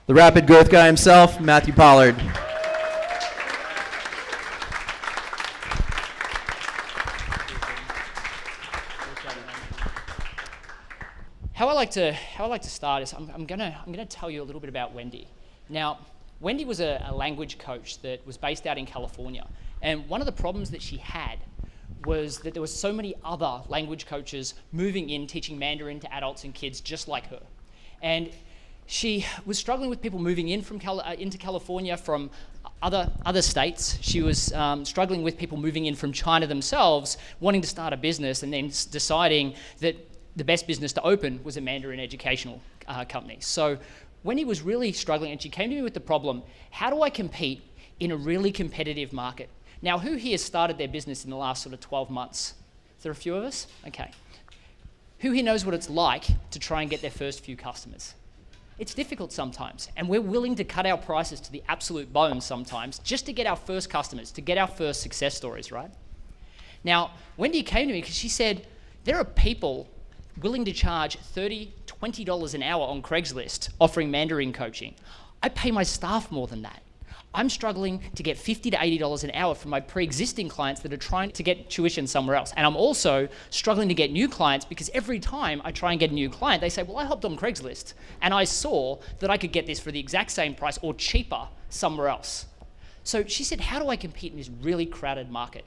The rapid growth guy himself, Matthew Pollard. How I like to start is I'm gonna tell you a little bit about Wendy. Now, Wendy was a language coach that was based out in California, and one of the problems that she had was that there were so many other language coaches moving in, teaching Mandarin to adults and kids just like her. And she was struggling with people moving in from into California from other states. She was struggling with people moving in from China themselves, wanting to start a business, and then deciding that the best business to open was a Mandarin educational company. So Wendy was really struggling, and she came to me with the problem, how do I compete in a really competitive market? Now, who here started their business in the last sort of 12 months? Is there a few of us? Okay. Who here knows what it's like to try and get their first few customers? It's difficult sometimes, and we're willing to cut our prices to the absolute bone sometimes just to get our first customers, to get our first success stories, right? Now, Wendy came to me because she said, there are people willing to charge $30, $20 an hour on Craigslist offering Mandarin coaching. I pay my staff more than that. I'm struggling to get $50 to $80 an hour from my pre-existing clients that are trying to get tuition somewhere else. And I'm also struggling to get new clients because every time I try and get a new client, they say, well, I hopped on Craigslist and I saw that I could get this for the exact same price or cheaper somewhere else. So she said, how do I compete in this really crowded market?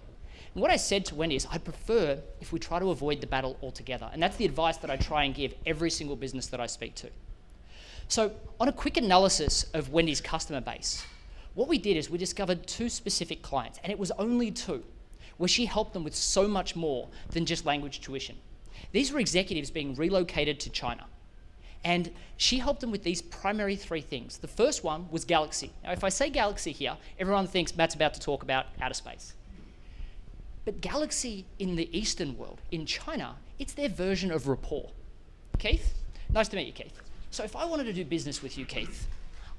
And what I said to Wendy is, I'd prefer if we try to avoid the battle altogether. And that's the advice that I try and give every single business that I speak to. So on a quick analysis of Wendy's customer base, what we did is we discovered 2 specific clients, and it was only 2, where she helped them with so much more than just language tuition. These were executives being relocated to China, and she helped them with these primary 3 things. The first one was Galaxy. Now, if I say Galaxy here, everyone thinks Matt's about to talk about outer space. But Galaxy in the Eastern world, in China, it's their version of rapport. Keith, nice to meet you, Keith. So if I wanted to do business with you, Keith,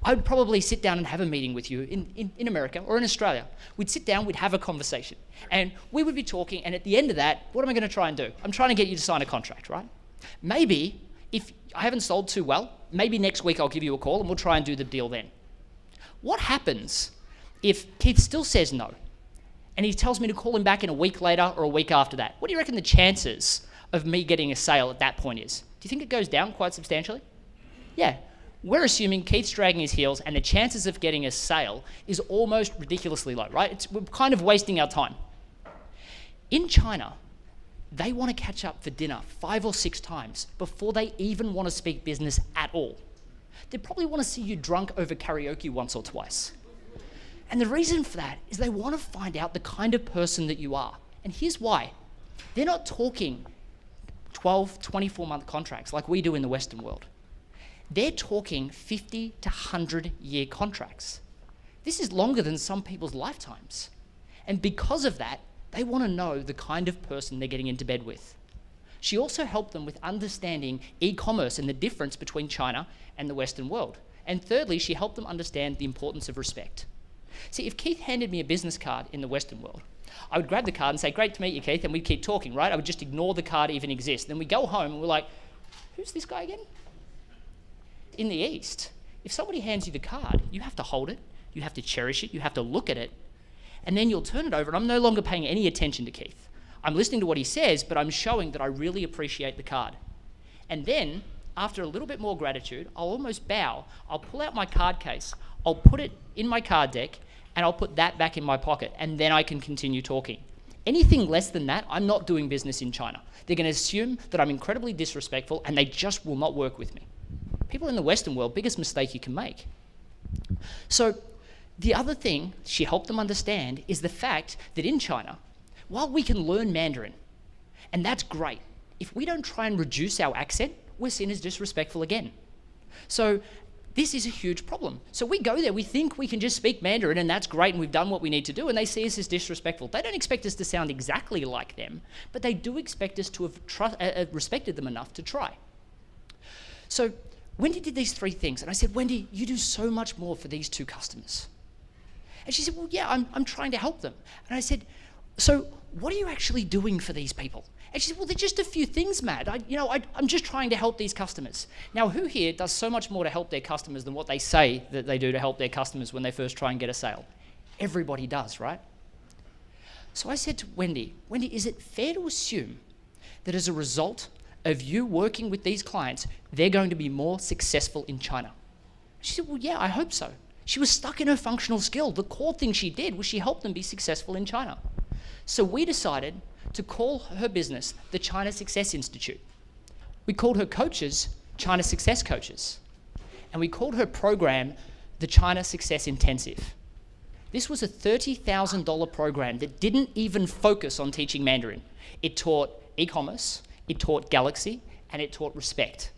I'd probably sit down and have a meeting with you in America or in Australia. We'd sit down, we'd have a conversation, and we would be talking, and at the end of that, what am I going to try and do? I'm trying to get you to sign a contract, right? Maybe, if I haven't sold too well, maybe next week I'll give you a call and we'll try and do the deal then. What happens if Keith still says no, and he tells me to call him back in a week later or a week after that? What do you reckon the chances of me getting a sale at that point is? Do you think it goes down quite substantially? Yeah. We're assuming Keith's dragging his heels and the chances of getting a sale is almost ridiculously low, right? We're kind of wasting our time. In China, they want to catch up for dinner 5 or 6 times before they even want to speak business at all. They probably want to see you drunk over karaoke once or twice. And the reason for that is they want to find out the kind of person that you are. And here's why. They're not talking 12, 24-month contracts like we do in the Western world. They're talking 50 to 100-year contracts. This is longer than some people's lifetimes. And because of that, they want to know the kind of person they're getting into bed with. She also helped them with understanding e-commerce and the difference between China and the Western world. And thirdly, she helped them understand the importance of respect. See, if Keith handed me a business card in the Western world, I would grab the card and say, great to meet you, Keith, and we'd keep talking, right? I would just ignore the card even exists. Then we go home and we're like, who's this guy again? In the East, if somebody hands you the card, you have to hold it, you have to cherish it, you have to look at it, and then you'll turn it over, and I'm no longer paying any attention to Keith. I'm listening to what he says, but I'm showing that I really appreciate the card. And then, after a little bit more gratitude, I'll almost bow, I'll pull out my card case, I'll put it in my card deck, and I'll put that back in my pocket, and then I can continue talking. Anything less than that, I'm not doing business in China. They're going to assume that I'm incredibly disrespectful, and they just will not work with me. People in the Western world, biggest mistake you can make. So the other thing she helped them understand is the fact that in China, while we can learn Mandarin, and that's great, if we don't try and reduce our accent, we're seen as disrespectful again. So this is a huge problem. So we go there, we think we can just speak Mandarin and that's great and we've done what we need to do, and they see us as disrespectful. They don't expect us to sound exactly like them, but they do expect us to have respected them enough to try. So Wendy did these 3 things, and I said, Wendy, you do so much more for these 2 customers. And she said, well, yeah, I'm trying to help them. And I said, so what are you actually doing for these people? And she said, well, they're just a few things, Matt. I'm just trying to help these customers. Now, who here does so much more to help their customers than what they say that they do to help their customers when they first try and get a sale? Everybody does, right? So I said to Wendy, is it fair to assume that as a result of you working with these clients, they're going to be more successful in China? She said, well, yeah, I hope so. She was stuck in her functional skill. The core thing she did was she helped them be successful in China. So we decided to call her business the China Success Institute. We called her coaches China Success Coaches. And we called her program the China Success Intensive. This was a $30,000 program that didn't even focus on teaching Mandarin. It taught e-commerce, it taught Galaxy, and it taught Respect.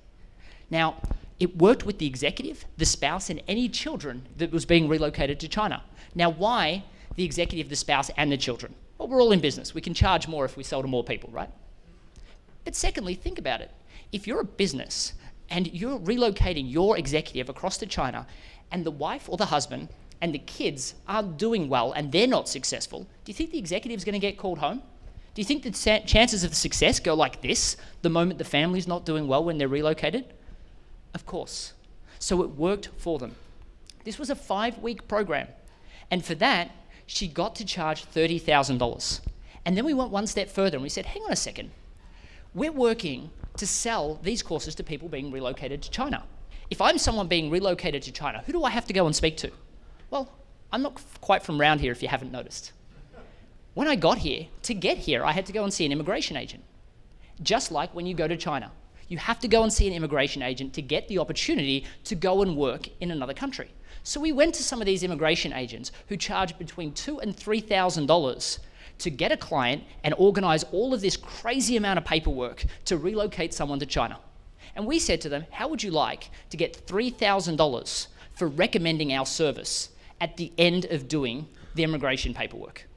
Now, it worked with the executive, the spouse, and any children that was being relocated to China. Now, why the executive, the spouse, and the children? Well, we're all in business. We can charge more if we sell to more people, right? But secondly, think about it. If you're a business and you're relocating your executive across to China, and the wife or the husband and the kids aren't doing well and they're not successful, do you think the executive's going to get called home? Do you think the chances of success go like this the moment the family's not doing well when they're relocated? Of course. So it worked for them. This was a 5-week program. And for that, she got to charge $30,000. And then we went one step further and we said, hang on a second. We're working to sell these courses to people being relocated to China. If I'm someone being relocated to China, who do I have to go and speak to? Well, I'm not quite from around here if you haven't noticed. When I got here, to get here, I had to go and see an immigration agent. Just like when you go to China. You have to go and see an immigration agent to get the opportunity to go and work in another country. So we went to some of these immigration agents who charge between $2,000 and $3,000 to get a client and organize all of this crazy amount of paperwork to relocate someone to China. And we said to them, how would you like to get $3,000 for recommending our service at the end of doing the immigration paperwork?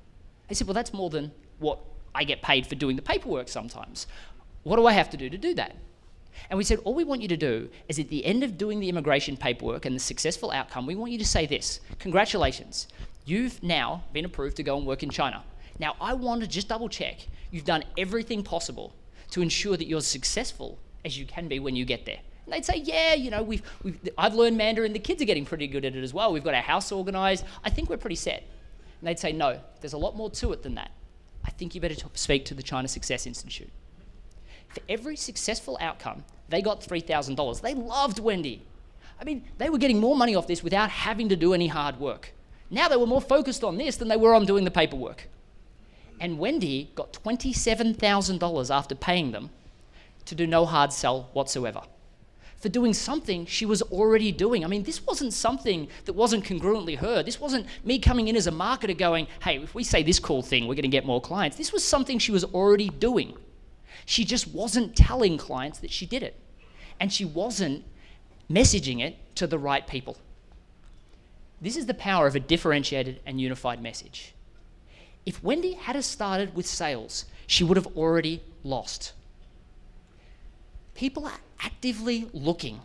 They said, well, that's more than what I get paid for doing the paperwork sometimes. What do I have to do that? And we said, all we want you to do is at the end of doing the immigration paperwork and the successful outcome, we want you to say this: congratulations, you've now been approved to go and work in China. Now, I want to just double check you've done everything possible to ensure that you're as successful as you can be when you get there. And they'd say, yeah, I've learned Mandarin, the kids are getting pretty good at it as well. We've got our house organized. I think we're pretty set. And they'd say, no, there's a lot more to it than that. I think you better speak to the China Success Institute. For every successful outcome, they got $3,000. They loved Wendy. I mean, they were getting more money off this without having to do any hard work. Now they were more focused on this than they were on doing the paperwork. And Wendy got $27,000 after paying them to do no hard sell whatsoever, for doing something she was already doing. I mean, this wasn't something that wasn't congruently her. This wasn't me coming in as a marketer going, hey, if we say this cool thing, we're going to get more clients. This was something she was already doing. She just wasn't telling clients that she did it. And she wasn't messaging it to the right people. This is the power of a differentiated and unified message. If Wendy had started with sales, she would have already lost. People are actively looking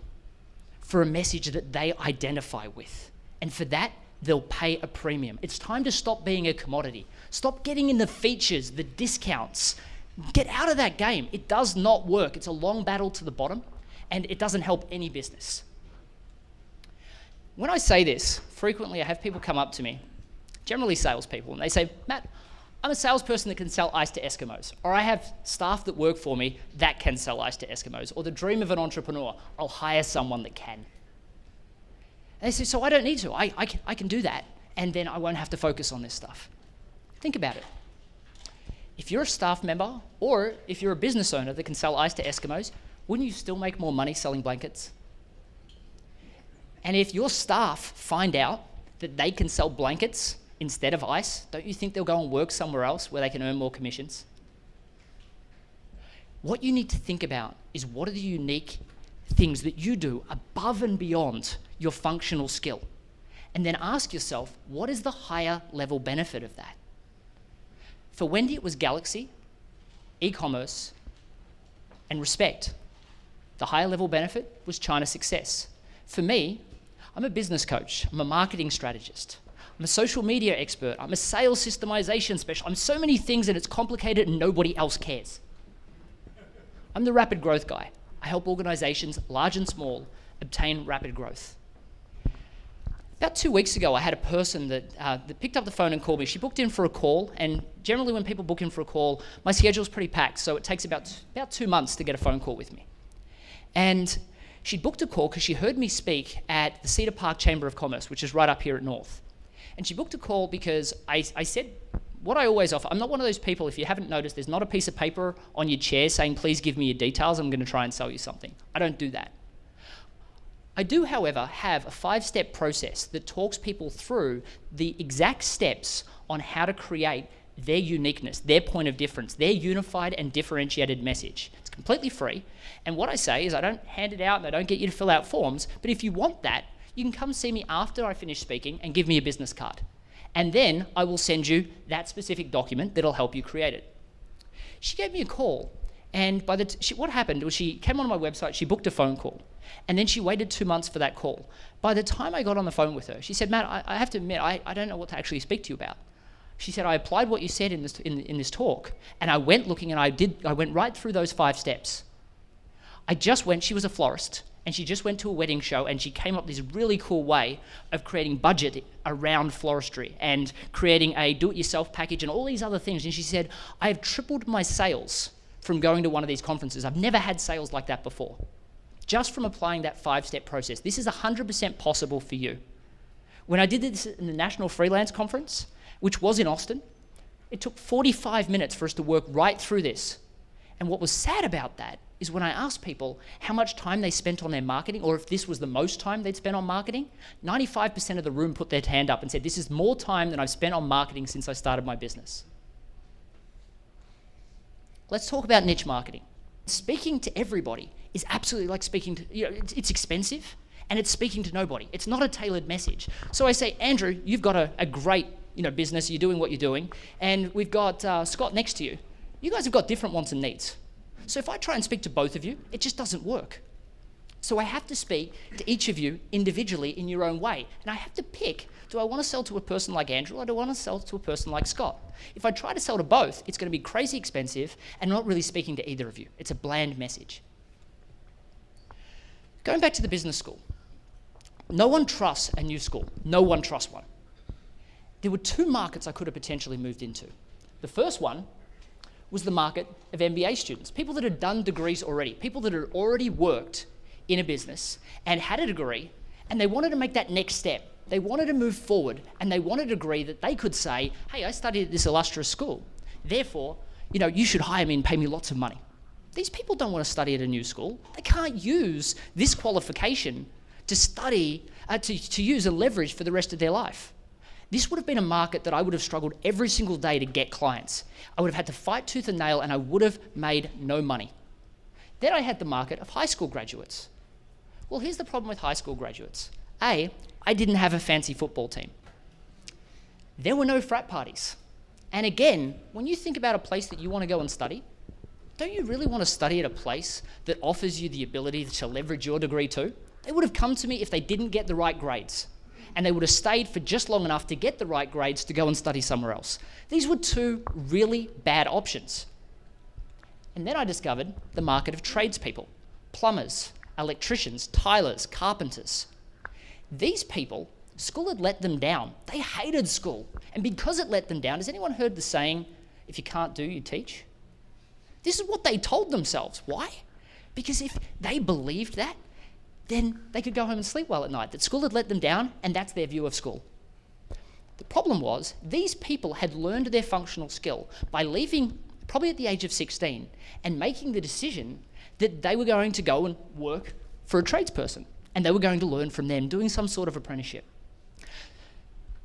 for a message that they identify with. And for that, they'll pay a premium. It's time to stop being a commodity. Stop getting in the features, the discounts. Get out of that game. It does not work. It's a long battle to the bottom, and it doesn't help any business. When I say this, frequently I have people come up to me, generally salespeople, and they say, Matt, I'm a salesperson that can sell ice to Eskimos, or I have staff that work for me that can sell ice to Eskimos, or the dream of an entrepreneur, I'll hire someone that can. And they say, so I don't need to. I can do that, and then I won't have to focus on this stuff. Think about it. If you're a staff member, or if you're a business owner that can sell ice to Eskimos, wouldn't you still make more money selling blankets? And if your staff find out that they can sell blankets instead of ice, don't you think they'll go and work somewhere else where they can earn more commissions? What you need to think about is, what are the unique things that you do above and beyond your functional skill? And then ask yourself, what is the higher level benefit of that? For Wendy, it was Galaxy, e-commerce, and Respect. The higher level benefit was China Success. For me, I'm a business coach. I'm a marketing strategist. I'm a social media expert. I'm a sales systemization specialist. I'm so many things and it's complicated and nobody else cares. I'm the rapid growth guy. I help organizations, large and small, obtain rapid growth. About 2 weeks ago, I had a person that picked up the phone and called me. She booked in for a call, and generally when people book in for a call, my schedule's pretty packed, so it takes about 2 months to get a phone call with me. And she'd booked a call because she heard me speak at the Cedar Park Chamber of Commerce, which is right up here at North. And she booked a call because I said what I always offer. I'm not one of those people, if you haven't noticed, there's not a piece of paper on your chair saying, please give me your details, I'm going to try and sell you something. I don't do that. I do, however, have a 5-step process that talks people through the exact steps on how to create their uniqueness, their point of difference, their unified and differentiated message. It's completely free. And what I say is I don't hand it out and I don't get you to fill out forms, but if you want that, you can come see me after I finish speaking and give me a business card. And then I will send you that specific document that'll help you create it. She gave me a call, and what happened was she came on my website, she booked a phone call, and then she waited 2 months for that call. By the time I got on the phone with her, she said, Matt, I have to admit, I don't know what to actually speak to you about. She said, I applied what you said in this talk, and I went looking and I went right through those 5 steps. She was a florist, and she just went to a wedding show and she came up with this really cool way of creating budget around floristry and creating a do-it-yourself package and all these other things. And she said, I have tripled my sales from going to one of these conferences. I've never had sales like that before, just from applying that 5-step process. This is 100% possible for you. When I did this in the National Freelance Conference, which was in Austin, it took 45 minutes for us to work right through this. And what was sad about that is when I asked people how much time they spent on their marketing, or if this was the most time they'd spent on marketing, 95% of the room put their hand up and said, this is more time than I've spent on marketing since I started my business. Let's talk about niche marketing. Speaking to everybody is absolutely like speaking to, it's expensive and it's speaking to nobody. It's not a tailored message. So I say, Andrew, you've got a great business, you're doing what you're doing, and we've got Scott next to you. You guys have got different wants and needs. So if I try and speak to both of you, it just doesn't work. So I have to speak to each of you individually in your own way. And I have to pick, do I want to sell to a person like Andrew or do I want to sell to a person like Scott? If I try to sell to both, it's going to be crazy expensive and not really speaking to either of you. It's a bland message. Going back to the business school, no one trusts a new school. No one trusts one. There were 2 markets I could have potentially moved into. The first one was the market of MBA students, people that had done degrees already, people that had already worked in a business and had a degree, and they wanted to make that next step. They wanted to move forward, and they wanted a degree that they could say, hey, I studied at this illustrious school. Therefore, you should hire me and pay me lots of money. These people don't want to study at a new school. They can't use this qualification to study, to use and leverage for the rest of their life. This would have been a market that I would have struggled every single day to get clients. I would have had to fight tooth and nail and I would have made no money. Then I had the market of high school graduates. Well, here's the problem with high school graduates. A, I didn't have a fancy football team. There were no frat parties. And again, when you think about a place that you want to go and study, don't you really want to study at a place that offers you the ability to leverage your degree too? They would have come to me if they didn't get the right grades. And they would have stayed for just long enough to get the right grades to go and study somewhere else. These were 2 really bad options. And then I discovered the market of tradespeople, plumbers, electricians, tilers, carpenters. These people, school had let them down. They hated school. And because it let them down, has anyone heard the saying, if you can't do, you teach? This is what they told themselves. Why? Because if they believed that, then they could go home and sleep well at night, that school had let them down, and that's their view of school. The problem was, these people had learned their functional skill by leaving, probably at the age of 16, and making the decision that they were going to go and work for a tradesperson, and they were going to learn from them, doing some sort of apprenticeship.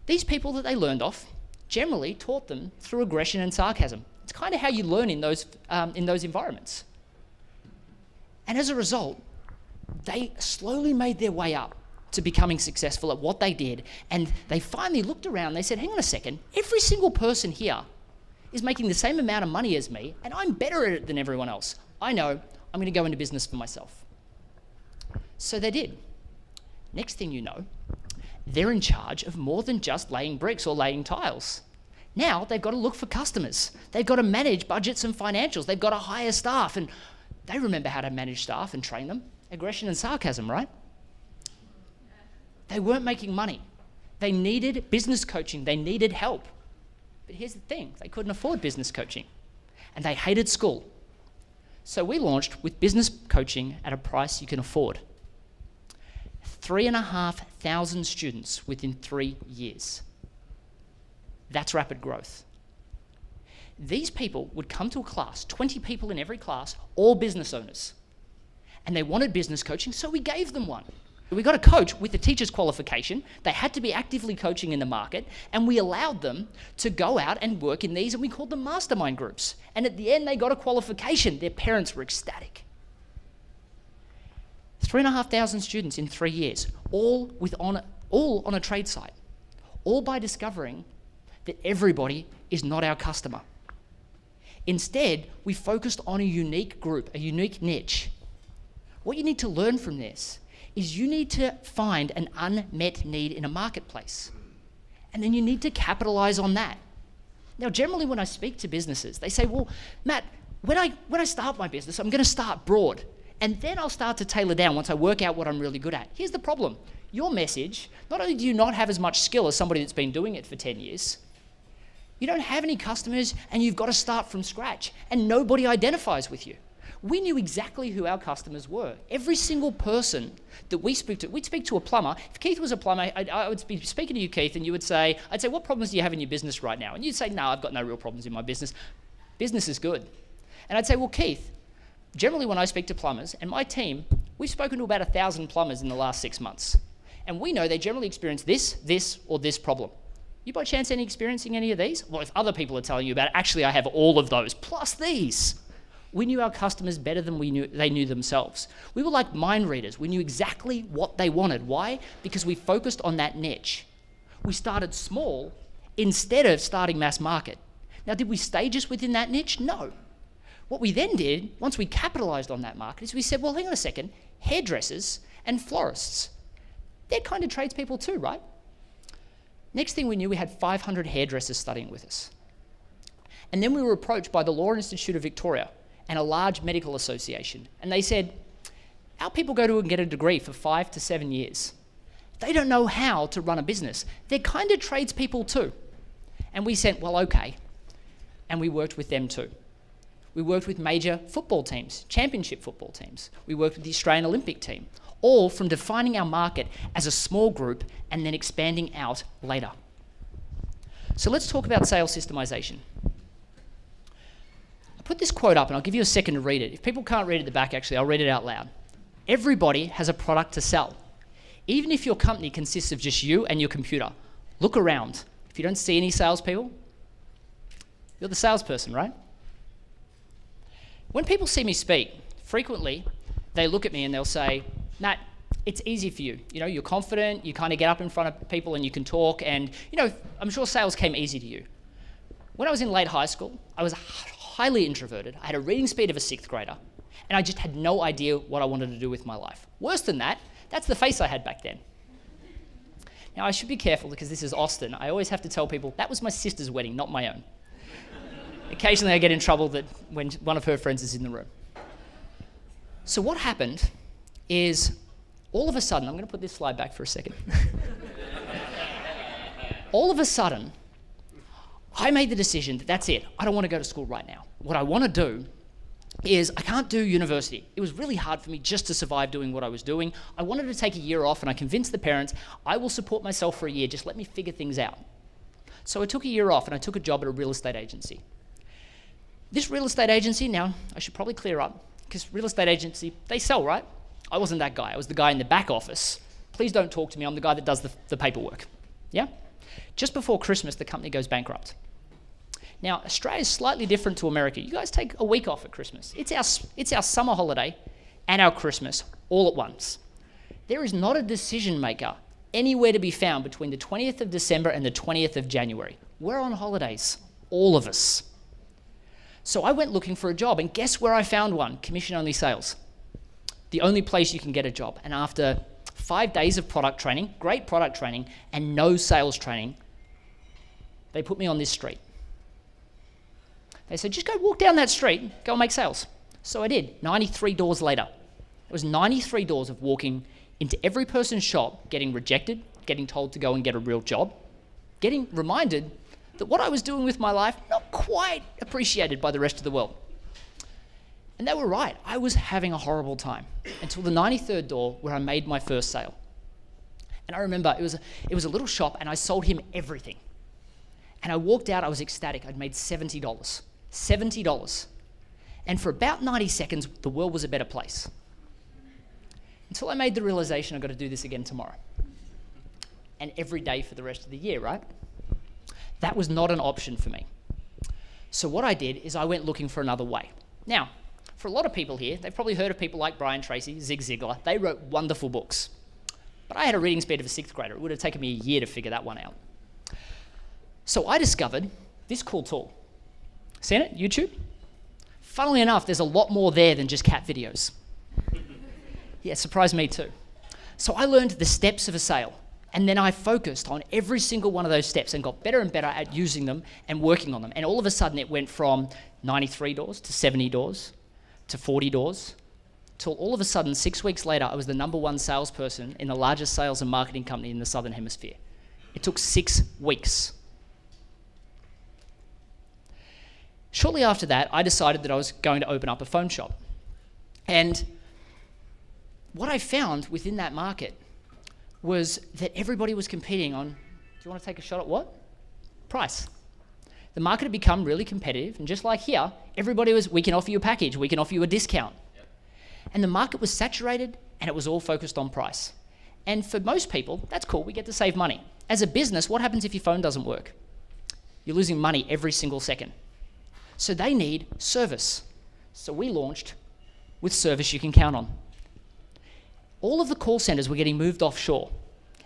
These people that they learned off generally taught them through aggression and sarcasm. It's kind of how you learn in those environments. And as a result, they slowly made their way up to becoming successful at what they did, and they finally looked around, they said, hang on a second, every single person here is making the same amount of money as me, and I'm better at it than everyone else. I know, I'm going to go into business for myself. So they did. Next thing you know, they're in charge of more than just laying bricks or laying tiles. Now they've got to look for customers. They've got to manage budgets and financials. They've got to hire staff, and they remember how to manage staff and train them. Aggression and sarcasm, right? They weren't making money. They needed business coaching. They needed help. But here's the thing, they couldn't afford business coaching, and they hated school. So we launched with business coaching at a price you can afford. 3,500 students within 3 years. That's rapid growth. These people would come to a class, 20 people in every class, all business owners. And they wanted business coaching, so we gave them one. We got a coach with a teacher's qualification. They had to be actively coaching in the market, and we allowed them to go out and work in these, and we called them mastermind groups. And at the end, they got a qualification. Their parents were ecstatic. 3,500 students in 3 years, all on a trade site, all by discovering that everybody is not our customer. Instead, we focused on a unique group, a unique niche. What you need to learn from this is you need to find an unmet need in a marketplace, and then you need to capitalize on that. Now, generally when I speak to businesses, they say, well, Matt, when I start my business, I'm going to start broad, and then I'll start to tailor down once I work out what I'm really good at. Here's the problem. Your message, not only do you not have as much skill as somebody that's been doing it for 10 years, you don't have any customers, and you've got to start from scratch, and nobody identifies with you. We knew exactly who our customers were. Every single person that we speak to, we'd speak to a plumber. If Keith was a plumber, I would be speaking to you, Keith, and I'd say, what problems do you have in your business right now? And you'd say, no, I've got no real problems in my business. Business is good. And I'd say, well, Keith, generally when I speak to plumbers, and my team, we've spoken to about 1,000 plumbers in the last 6 months. And we know they generally experience this, or this problem. You by chance experiencing any of these? Well, if other people are telling you about it, actually I have all of those, plus these. We knew our customers better than they knew themselves. We were like mind readers. We knew exactly what they wanted. Why? Because we focused on that niche. We started small instead of starting mass market. Now, did we stay just within that niche? No. What we then did, once we capitalized on that market, is we said, well, hang on a second, hairdressers and florists, they're kind of tradespeople too, right? Next thing we knew, we had 500 hairdressers studying with us. And then we were approached by the Law Institute of Victoria and a large medical association. And they said, our people go to and get a degree for 5 to 7 years. They don't know how to run a business. They're kind of tradespeople too. And we said, well, okay. And we worked with them too. We worked with major football teams, championship football teams. We worked with the Australian Olympic team, all from defining our market as a small group and then expanding out later. So let's talk about sales systemization. Put this quote up, and I'll give you a second to read it. If people can't read it at the back, actually, I'll read it out loud. Everybody has a product to sell. Even if your company consists of just you and your computer, look around. If you don't see any salespeople, you're the salesperson, right? When people see me speak, frequently they look at me and they'll say, Matt, it's easy for you. You know, you're confident, you kind of get up in front of people and you can talk, and you know, I'm sure sales came easy to you. When I was in late high school, I was highly introverted. I had a reading speed of a 6th grader, and I just had no idea what I wanted to do with my life. Worse than that, that's the face I had back then. Now, I should be careful because this is Austin. I always have to tell people that was my sister's wedding, not my own. Occasionally I get in trouble when one of her friends is in the room. So what happened is, all of a sudden, I'm going to put this slide back for a second. All of a sudden, I made the decision that that's it. I don't want to go to school right now. What I want to do is, I can't do university. It was really hard for me just to survive doing what I was doing. I wanted to take a year off, and I convinced the parents, I will support myself for a year, just let me figure things out. So I took a year off, and I took a job at a real estate agency. This real estate agency, now, I should probably clear up, because real estate agency, they sell, right? I wasn't that guy. I was the guy in the back office. Please don't talk to me. I'm the guy that does the paperwork. Yeah? Just before Christmas, the company goes bankrupt. Now, Australia is slightly different to America. You guys take a week off at Christmas. It's our summer holiday and our Christmas all at once. There is not a decision maker anywhere to be found between the 20th of December and the 20th of January. We're on holidays, all of us. So I went looking for a job, and guess where I found one? Commission-only sales. The only place you can get a job. And after 5 days of product training, great product training, and no sales training. They put me on this street. They said, just go walk down that street, go and make sales. So I did, 93 doors later. It was 93 doors of walking into every person's shop, getting rejected, getting told to go and get a real job, getting reminded that what I was doing with my life, not quite appreciated by the rest of the world. And they were right. I was having a horrible time until the 93rd door where I made my first sale. And I remember it was a little shop and I sold him everything. And I walked out, I was ecstatic. I'd made $70. $70. And for about 90 seconds, the world was a better place. Until I made the realization I've got to do this again tomorrow. And every day for the rest of the year, right? That was not an option for me. So what I did is I went looking for another way. Now, for a lot of people here, they've probably heard of people like Brian Tracy, Zig Ziglar. They wrote wonderful books. But I had a reading speed of a 6th grader. It would have taken me a year to figure that one out. So I discovered this cool tool. Seen it? YouTube? Funnily enough, there's a lot more there than just cat videos. Yeah, it surprised me too. So I learned the steps of a sale, and then I focused on every single one of those steps and got better and better at using them and working on them. And all of a sudden it went from 93 doors to 70 doors to 40 doors, till all of a sudden 6 weeks later I was the #1 salesperson in the largest sales and marketing company in the Southern Hemisphere. It took 6 weeks. Shortly after that, I decided that I was going to open up a phone shop. And what I found within that market was that everybody was competing on, do you want to take a shot at what? Price. The market had become really competitive, and just like here, everybody was, we can offer you a package, we can offer you a discount. Yep. And the market was saturated, and it was all focused on price. And for most people, that's cool, we get to save money. As a business, what happens if your phone doesn't work? You're losing money every single second. So they need service. So we launched with service you can count on. All of the call centers were getting moved offshore,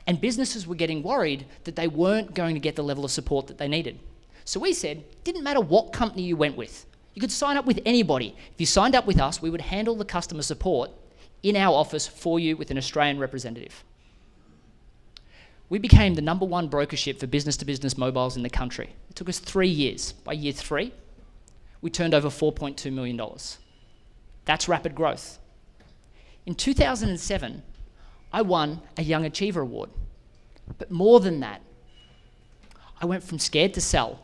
and businesses were getting worried that they weren't going to get the level of support that they needed. So we said, it didn't matter what company you went with. You could sign up with anybody. If you signed up with us, we would handle the customer support in our office for you with an Australian representative. We became the #1 brokership for business-to-business mobiles in the country. It took us 3 years. By year 3, we turned over $4.2 million. That's rapid growth. In 2007, I won a Young Achiever Award. But more than that, I went from scared to sell,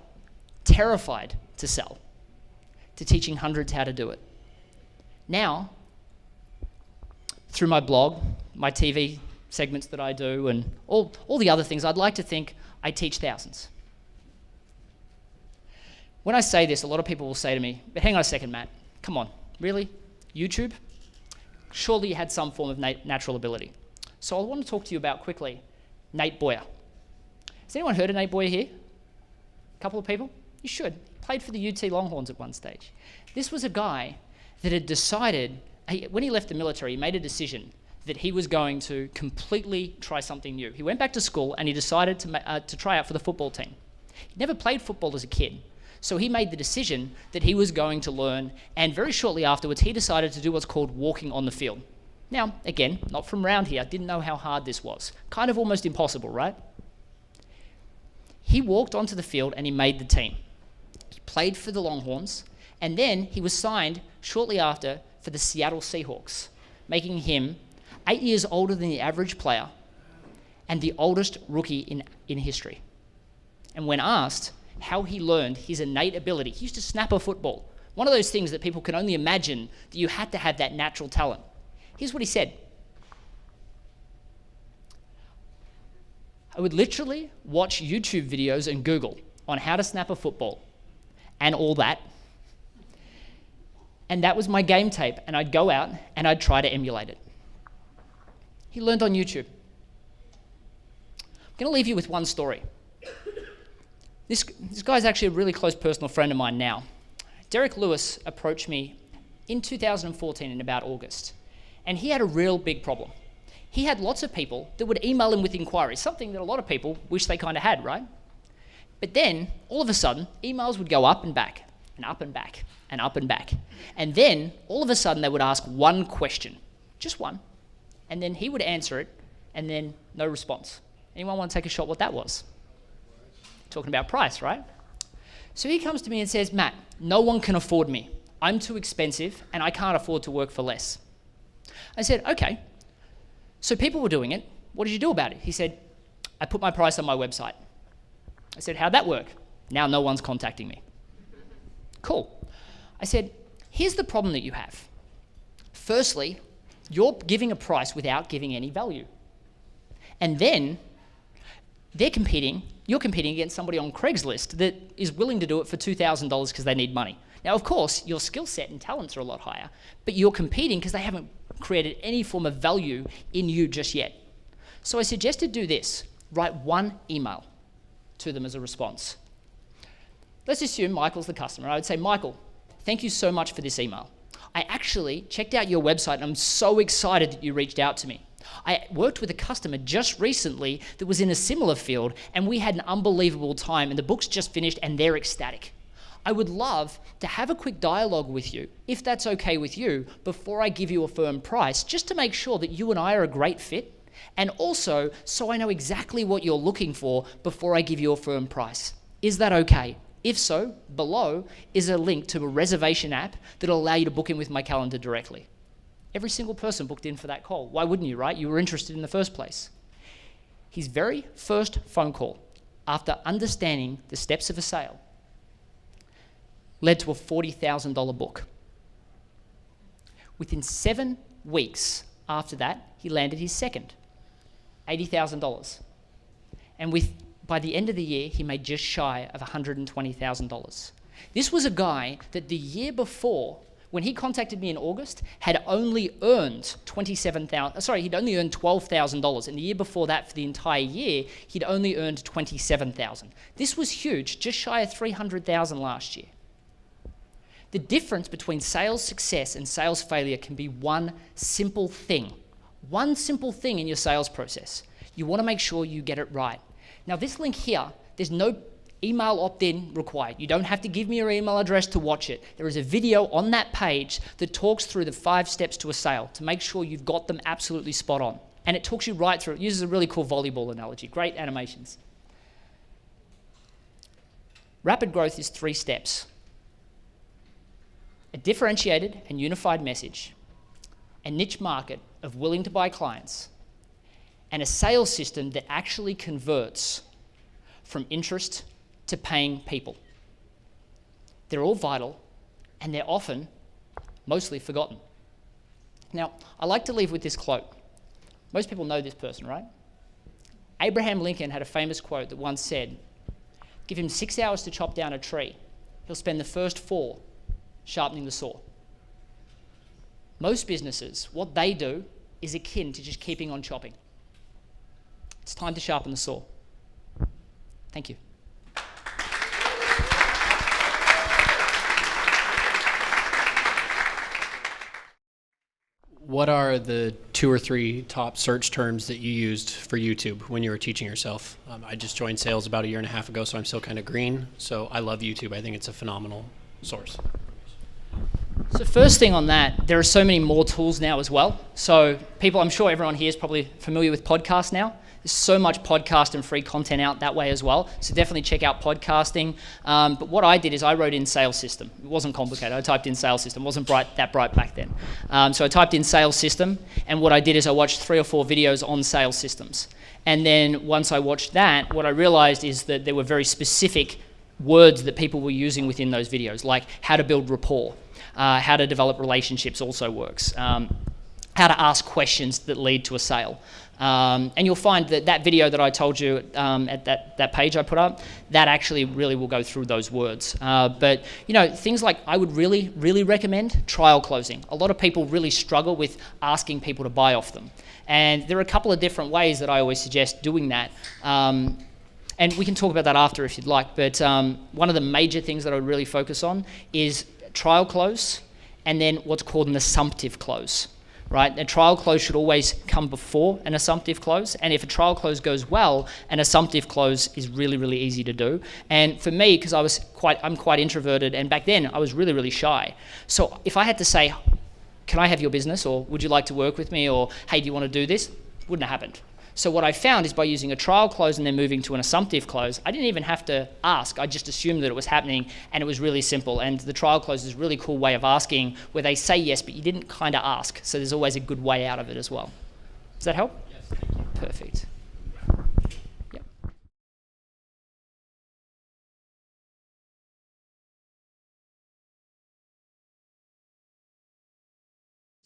terrified to sell, to teaching hundreds how to do it. Now, through my blog, my TV segments that I do, and all the other things, I'd like to think I teach thousands. When I say this, a lot of people will say to me, but hang on a second, Matt, come on, really? YouTube? Surely you had some form of natural ability. So I want to talk to you about quickly Nate Boyer. Has anyone heard of Nate Boyer here? A couple of people? You should. He played for the UT Longhorns at one stage. This was a guy that had decided, when he left the military, he made a decision that he was going to completely try something new. He went back to school and he decided to try out for the football team. He never played football as a kid. So he made the decision that he was going to learn, and very shortly afterwards, he decided to do what's called walking on the field. Now, again, not from around here, didn't know how hard this was. Kind of almost impossible, right? He walked onto the field and he made the team. He played for the Longhorns, and then he was signed shortly after for the Seattle Seahawks, making him 8 years older than the average player and the oldest rookie in history. And when asked how he learned his innate ability, he used to snap a football. One of those things that people can only imagine that you had to have that natural talent. Here's what he said. I would literally watch YouTube videos and Google on how to snap a football and all that. And that was my game tape, and I'd go out and I'd try to emulate it. He learned on YouTube. I'm going to leave you with one story. This guy's actually a really close personal friend of mine now. Derek Lewis approached me in 2014 in about August, and he had a real big problem. He had lots of people that would email him with inquiries, something that a lot of people wish they kind of had, right? But then, all of a sudden, emails would go up and back, and up and back, and up and back. And then, all of a sudden, they would ask one question, just one, and then he would answer it And then no response. Anyone want to take a shot what that was? Talking about price, right? So he comes to me and says, Matt, no one can afford me. I'm too expensive and I can't afford to work for less. I said, okay. So people were doing it. What did you do about it? He said, I put my price on my website. I said, how'd that work? Now no one's contacting me. Cool. I said, here's the problem that you have. Firstly, you're giving a price without giving any value. And then you're competing against somebody on Craigslist that is willing to do it for $2,000 because they need money. Now, of course, your skill set and talents are a lot higher, but you're competing because they haven't created any form of value in you just yet. So I suggested do this. Write one email to them as a response. Let's assume Michael's the customer. I would say, Michael, thank you so much for this email. I actually checked out your website and I'm so excited that you reached out to me. I worked with a customer just recently that was in a similar field and we had an unbelievable time and the book's just finished and they're ecstatic. I would love to have a quick dialogue with you, if that's okay with you, before I give you a firm price, just to make sure that you and I are a great fit, and also so I know exactly what you're looking for before I give you a firm price. Is that okay? If so, below is a link to a reservation app that'll allow you to book in with my calendar directly. Every single person booked in for that call. Why wouldn't you, right? You were interested in the first place. His very first phone call, after understanding the steps of a sale, led to a $40,000 book. Within 7 weeks after that, he landed his second, $80,000. And by the end of the year, he made just shy of $120,000. This was a guy that the year before, when he contacted me in August, had only earned he'd only earned $12,000. And the year before that, for the entire year, he'd only earned $27,000. This was huge, just shy of $300,000 last year. The difference between sales success and sales failure can be one simple thing. One simple thing in your sales process. You want to make sure you get it right. Now, this link here, there's no email opt-in required. You don't have to give me your email address to watch it. There is a video on that page that talks through the 5 steps to a sale to make sure you've got them absolutely spot on. And it talks you right through. It uses a really cool volleyball analogy. Great animations. Rapid growth is 3 steps. A differentiated and unified message, a niche market of willing to buy clients, and a sales system that actually converts from interest to paying people. They're all vital, and they're often mostly forgotten. Now, I like to leave with this quote. Most people know this person, right? Abraham Lincoln had a famous quote that once said, give him 6 hours to chop down a tree. He'll spend the first 4 sharpening the saw. Most businesses, what they do is akin to just keeping on chopping. It's time to sharpen the saw. Thank you. What are the 2 or 3 top search terms that you used for YouTube when you were teaching yourself? I just joined sales about 1.5 years ago, so I'm still kind of green. So I love YouTube. I think it's a phenomenal source. So first thing on that, there are so many more tools now as well. So people, I'm sure everyone here is probably familiar with podcasts now. There's so much podcast and free content out that way as well. So definitely check out podcasting. But what I did is I wrote in sales system. It wasn't complicated. I typed in sales system. It wasn't that bright back then. So I typed in sales system. And what I did is I watched 3 or 4 videos on sales systems. And then once I watched that, what I realized is that there were very specific words that people were using within those videos, like how to build rapport, how to develop relationships also works, how to ask questions that lead to a sale. And you'll find that video that I told you at that page I put up, that actually really will go through those words. But things like I would really, really recommend trial closing. A lot of people really struggle with asking people to buy off them. And there are a couple of different ways that I always suggest doing that. And we can talk about that after if you'd like. But one of the major things that I would really focus on is trial close and then what's called an assumptive close. Right? A trial close should always come before an assumptive close, and if a trial close goes well, an assumptive close is really, really easy to do. And for me, because I'm quite introverted, and back then I was really, really shy. So if I had to say, can I have your business, or would you like to work with me, or hey, do you want to do this? Wouldn't have happened. So what I found is by using a trial close and then moving to an assumptive close, I didn't even have to ask. I just assumed that it was happening, and it was really simple. And the trial close is a really cool way of asking where they say yes, but you didn't kind of ask. So there's always a good way out of it as well. Does that help? Yes, thank you. Perfect. Yep.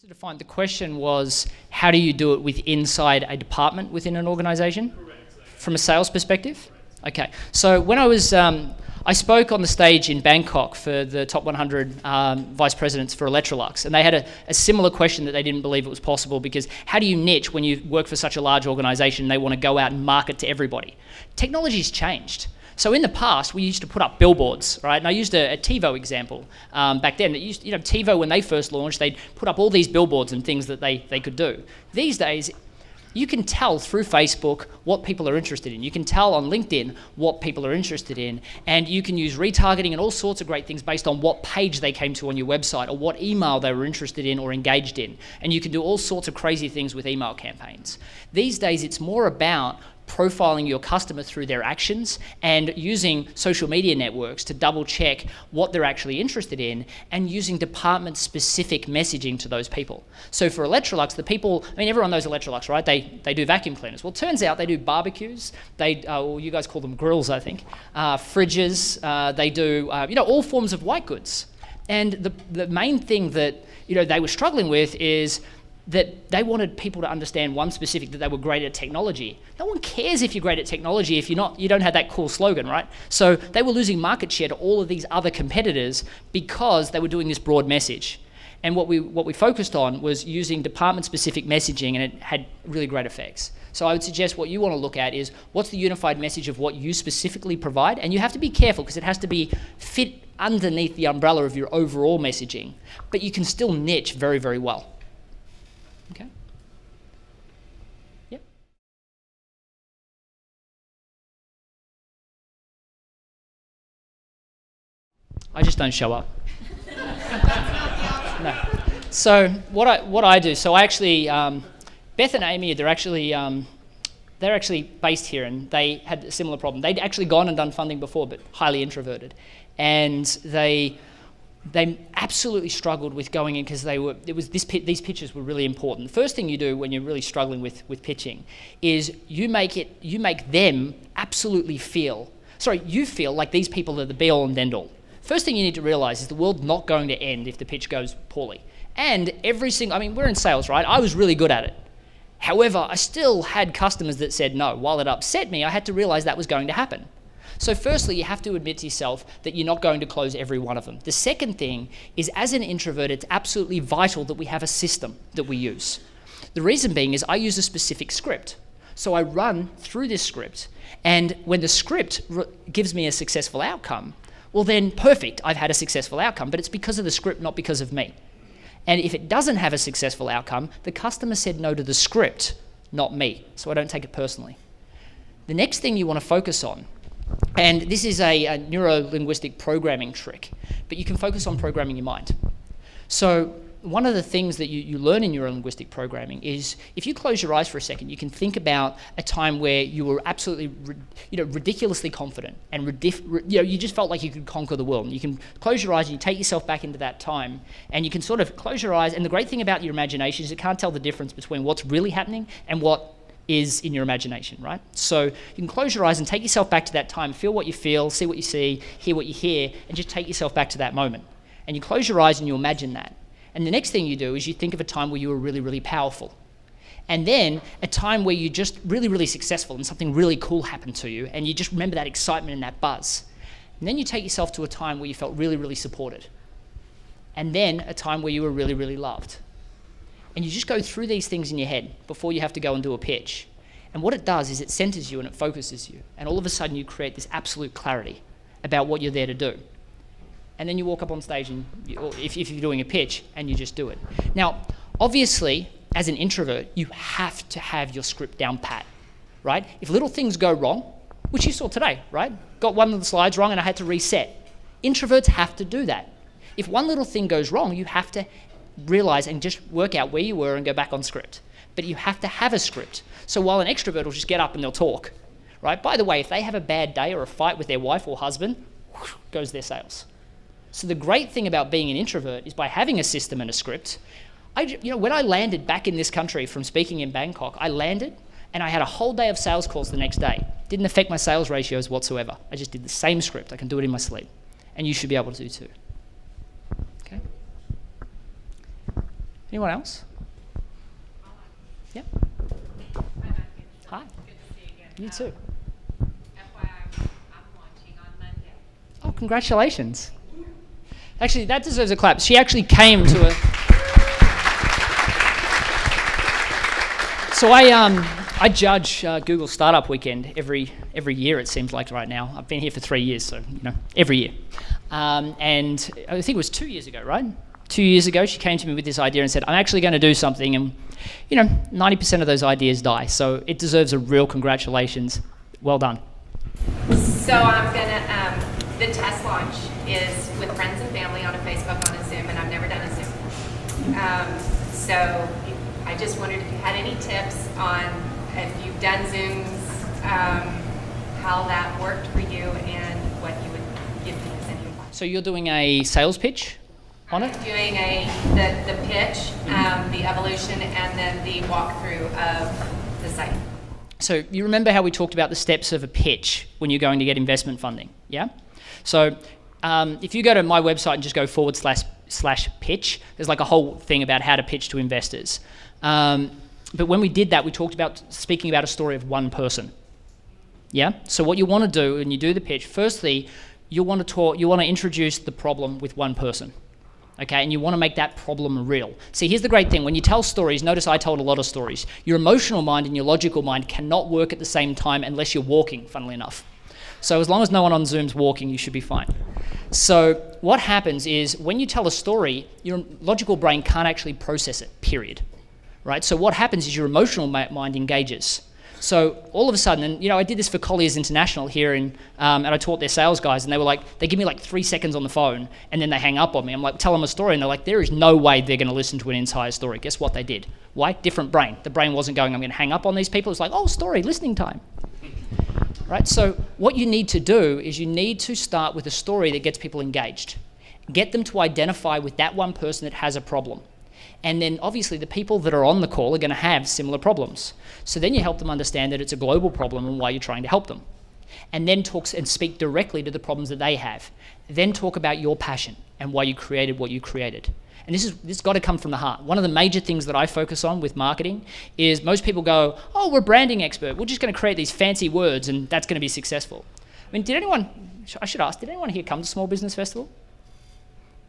To define, the question was, how do you do it inside a department within an organization? Correct. From a sales perspective? Okay. So when I spoke on the stage in Bangkok for the top 100 vice presidents for Electrolux, and they had a similar question that they didn't believe it was possible, because how do you niche when you work for such a large organization and they want to go out and market to everybody? Technology's changed. So in the past, we used to put up billboards, right? And I used a TiVo example back then. That used, TiVo, when they first launched, they'd put up all these billboards and things that they could do. These days, you can tell through Facebook what people are interested in. You can tell on LinkedIn what people are interested in, and you can use retargeting and all sorts of great things based on what page they came to on your website or what email they were interested in or engaged in. And you can do all sorts of crazy things with email campaigns. These days, it's more about profiling your customer through their actions and using social media networks to double check what they're actually interested in, and using department specific messaging to those people. So for Electrolux, the people, everyone knows Electrolux, right? They do vacuum cleaners. Well, it turns out they do barbecues. Well, you guys call them grills, I think. Fridges. They do, all forms of white goods. And the main thing that, they were struggling with is that they wanted people to understand one specific, that they were great at technology. No one cares if you're great at technology if you don't have that cool slogan, right? So they were losing market share to all of these other competitors because they were doing this broad message. And what we focused on was using department-specific messaging, and it had really great effects. So I would suggest what you want to look at is, what's the unified message of what you specifically provide? And you have to be careful, because it has to be fit underneath the umbrella of your overall messaging, but you can still niche very, very well. Okay. Yep. I just don't show up. No. So what I do. So I actually, Beth and Amy, they're actually based here, and they had a similar problem. They'd actually gone and done funding before, but highly introverted, and they absolutely struggled with going in, because these pitches were really important. The first thing you do when you're really struggling with pitching is you make them absolutely feel like these people are the be all and end all. First thing you need to realize is the world's not going to end if the pitch goes poorly. And we're in sales, right? I was really good at it. However, I still had customers that said no. While it upset me, I had to realize that was going to happen. So firstly, you have to admit to yourself that you're not going to close every one of them. The second thing is, as an introvert, it's absolutely vital that we have a system that we use. The reason being is I use a specific script. So I run through this script, and when the script gives me a successful outcome, well then perfect, I've had a successful outcome, but it's because of the script, not because of me. And if it doesn't have a successful outcome, the customer said no to the script, not me. So I don't take it personally. The next thing you want to focus on, and this is a neuro-linguistic programming trick, but you can focus on programming your mind. So one of the things that you learn in neuro-linguistic programming is, if you close your eyes for a second, you can think about a time where you were absolutely ridiculously confident, and you just felt like you could conquer the world. And you can close your eyes and you take yourself back into that time, and you can sort of close your eyes, and the great thing about your imagination is it can't tell the difference between what's really happening and what is in your imagination, right? So you can close your eyes and take yourself back to that time, feel what you feel, see what you see, hear what you hear, and just take yourself back to that moment. And you close your eyes and you imagine that. And the next thing you do is you think of a time where you were really, really powerful. And then a time where you're just really, really successful and something really cool happened to you, and you just remember that excitement and that buzz. And then you take yourself to a time where you felt really, really supported. And then a time where you were really, really loved. And you just go through these things in your head before you have to go and do a pitch. And what it does is it centers you and it focuses you. And all of a sudden you create this absolute clarity about what you're there to do. And then you walk up on stage, and if you're doing a pitch, and you just do it. Now, obviously, as an introvert, you have to have your script down pat, right? If little things go wrong, which you saw today, right? Got one of the slides wrong and I had to reset. Introverts have to do that. If one little thing goes wrong, you have to realize and just work out where you were and go back on script. But you have to have a script. So while an extrovert will just get up and they'll talk, right? By the way, if they have a bad day or a fight with their wife or husband, goes their sales. So the great thing about being an introvert is by having a system and a script. When I landed back in this country from speaking in Bangkok, I landed and I had a whole day of sales calls the next day. Didn't affect my sales ratios whatsoever. I just did the same script. I can do it in my sleep. And you should be able to do too. Okay? Anyone else? Yeah? Hi. Good to see you again. You too. FYI, I'm launching on Monday. Oh, congratulations. Actually, that deserves a clap. She actually came to a... So I judge Google Startup Weekend every year, it seems like right now. I've been here for 3 years, so every year. And I think it was 2 years ago, right? 2 years ago, she came to me with this idea and said, I'm actually going to do something, and 90% of those ideas die. So it deserves a real congratulations. Well done. So I'm gonna, the test launch is with friends and family on a Facebook, on a Zoom, and I've never done a Zoom. So I just wondered if you had any tips on if you've done Zooms, how that worked for you, and what you would give me as any advice. So you're doing a sales pitch on it? I'm doing the pitch, the evolution, and then the walkthrough of the site. So you remember how we talked about the steps of a pitch when you're going to get investment funding, yeah? So if you go to my website and just go /pitch, there's like a whole thing about how to pitch to investors. But when we did that, we talked about speaking about a story of one person, yeah? So what you want to do when you do the pitch, firstly, you want to introduce the problem with one person. Okay, and you want to make that problem real. See, here's the great thing. When you tell stories, notice I told a lot of stories. Your emotional mind and your logical mind cannot work at the same time unless you're walking, funnily enough. So as long as no one on Zoom's walking, you should be fine. So what happens is when you tell a story, your logical brain can't actually process it, period. Right? So what happens is your emotional mind engages. So all of a sudden, and I did this for Colliers International here and I taught their sales guys, and they give me like 3 seconds on the phone and then they hang up on me. I'm like, tell them a story, and they're like, there is no way they're going to listen to an entire story. Guess what they did? Why? Different brain. The brain wasn't going, I'm going to hang up on these people. It's like, oh, story, listening time. Right? So what you need to do is you need to start with a story that gets people engaged. Get them to identify with that one person that has a problem. And then obviously the people that are on the call are going to have similar problems. So then you help them understand that it's a global problem and why you're trying to help them. And then talk and speak directly to the problems that they have. Then talk about your passion and why you created what you created. And this has got to come from the heart. One of the major things that I focus on with marketing is most people go, oh, we're a branding expert. We're just going to create these fancy words and that's going to be successful. I mean, I should ask, did anyone here come to Small Business Festival?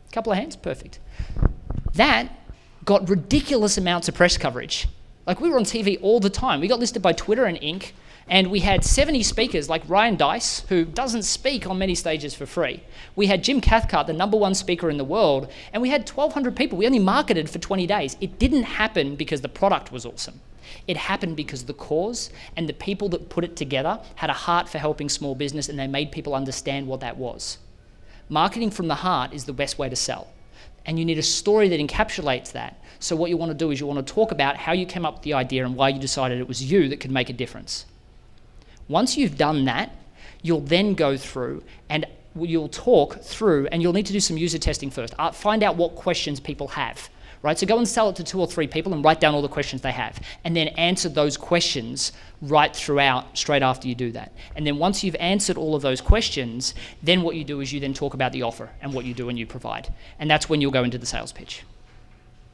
A couple of hands? Perfect. That got ridiculous amounts of press coverage. Like we were on TV all the time. We got listed by Twitter and Inc. And we had 70 speakers like Ryan Dice, who doesn't speak on many stages for free. We had Jim Cathcart, the #1 speaker in the world, and we had 1,200 people. We only marketed for 20 days. It didn't happen because the product was awesome. It happened because the cause and the people that put it together had a heart for helping small business, and they made people understand what that was. Marketing from the heart is the best way to sell. And you need a story that encapsulates that. So what you want to do is you want to talk about how you came up with the idea and why you decided it was you that could make a difference. Once you've done that, you'll then go through and you'll talk through, and you'll need to do some user testing first. Find out what questions people have, right? So go and sell it to 2 or 3 people and write down all the questions they have, and then answer those questions right throughout, straight after you do that. And then once you've answered all of those questions, then what you do is you then talk about the offer and what you do and you provide. And that's when you'll go into the sales pitch.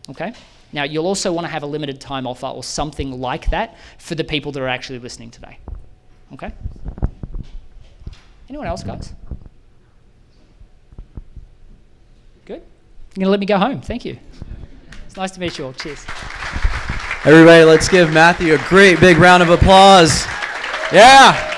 Okay? Now, you'll also want to have a limited time offer or something like that for the people that are actually listening today. Okay? Anyone else, guys? Good? You're going to let me go home. Thank you. It's nice to meet you all. Cheers. Everybody, let's give Matthew a great big round of applause. Yeah.